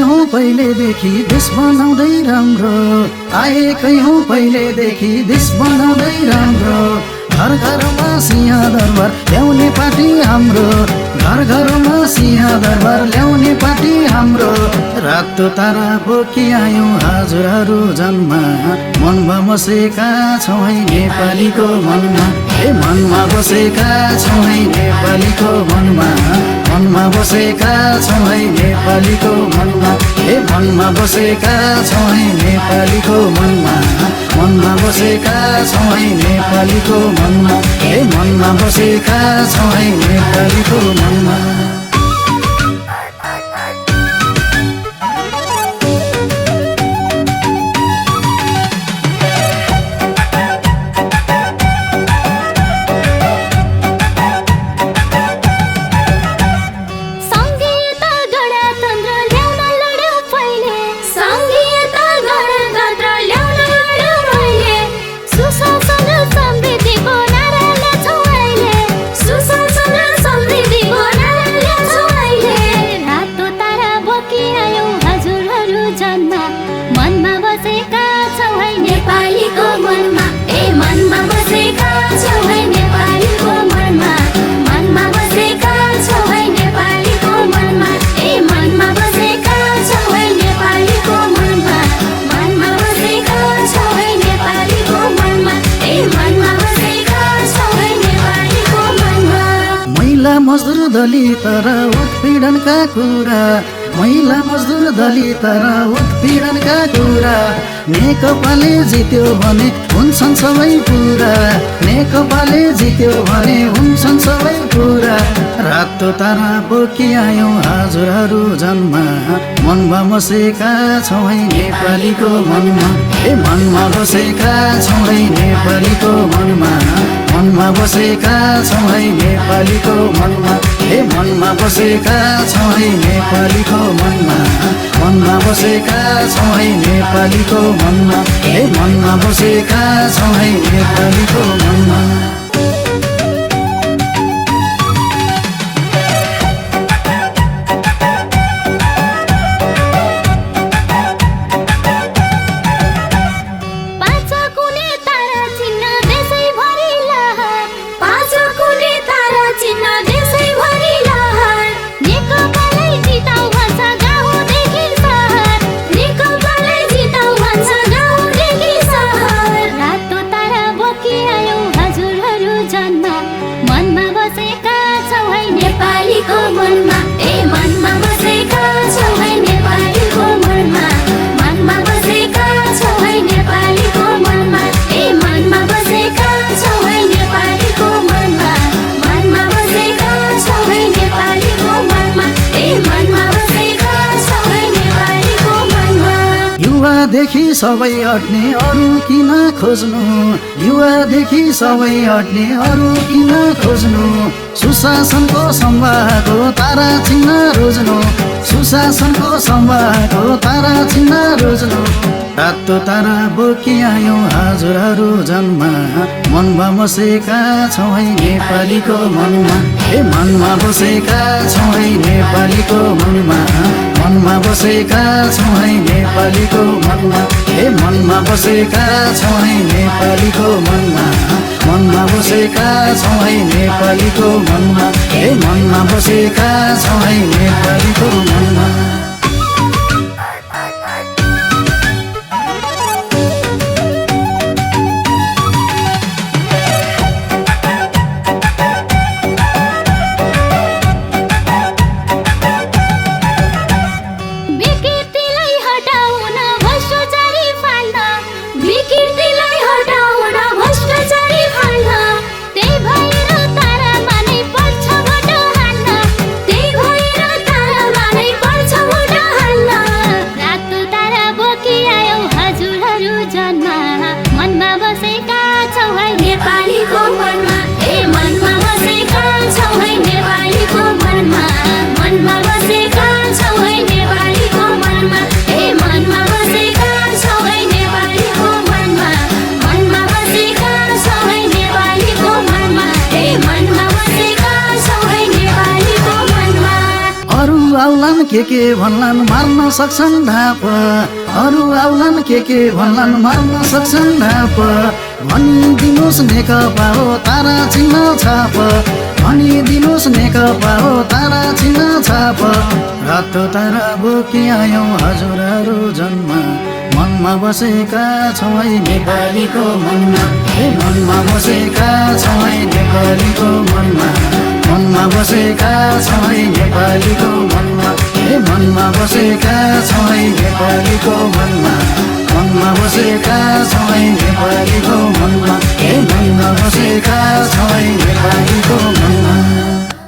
हौ पहिलेदेखि देश बनाउँदै राम्रो, आएकै हौ पहिलेदेखि देश बनाउँदै राम्रो। घर घरमा सिंह दरबार ल्याउने पार्टी हाम्रो, घर घरमा सिंह दरबार ल्याउने पार्टी हाम्रो। रातो तारा बोकी आयौँ हजुरहरू जन्म, मनमा बसेका छौँ है नेपालीको मनमा। ए मनमा बसेका छौँ है नेपालीको मनमा, मनमा बसेका छौँ है नेपालीको मनमा। ए मनमा बसेका छौँ है नेपालीको मनमा, मनमा बसेका छौँ है नेपालीको मनमा। ए मनमा बसेका छौँ है नेपालीको मनमा। मजदुर दलित र उत्पीडनका कुरा, महिला मजदुर दलित र उत्पीडनका कुरा। नेकपाले जित्यो भने हुन्छन् सबै पुरा, नेकपाले जित्यो भने हुन्छन् सबै पुरा। रातो तारा बोकी आयौँ हजुरहरू जन्म, मनमा बसेका छौँ है नेपालीको मनमा। ए मनमा बसेका छौँ है नेपालीको मनमा, मनमा बसेका छौँ है नेपालीको मनमा। ए मनमा बसेका छौँ है नेपालीको मनमा, मनमा बसेका छौँ है नेपालीको मनमा। ए मनमा बसेका छौँ है नेपालीको मनमा। युवादेखि सबै अट्ने अरू किन खोज्नु, युवादेखि सबै अट्ने अरू किन खोज्नु। सुशासनको सम्वादको तारा चिन्न रोज्नु, सुशासनको सम्वादको तारा चिन्न रोज्नु। रातो तारा बोकी आयौँ हजुरहरू जन्म, मनमा बसेका छौँ है नेपालीको मनमा। ए मनमा बसेका छौँ है नेपालीको मनमा, मनमा बसेका छौँ है नेपालीको मनमा। ए मनमा बसेका छौँ है नेपालीको मनमा, मनमा बसेका छौँ है नेपालीको मनमा। ए मनमा बसेका छौँ है नेपालीको मनमा। तारा मानै पर्छ भोट हाल्न, त्यही भएर तारा मानै पर्छ। के भन्लान् मार्न सक्छन् ढाप अरू आउलान् के भन्लान् मार्न सक्छन् ढाप भनिदिनुहोस् नेकपा हो तारा चिन्ह छाप भनिदिनुहोस् नेकपा हो तारा चिन्ह छाप रातो तारा बोकी आयौँ हजुरहरू जन्म मनमा बसेका छौँ है नेपालीको मनमा मनमा बसेका छौँ है नेपालीको मनमा मनमा बसेका छौँ है नेपालीको मनमा मनमा बसेका छौँ है नेपालीको मनमा मनमा बसेका छौँ है नेपालीको मनमा मनमा बसेका छौँ है नेपालीको मनमा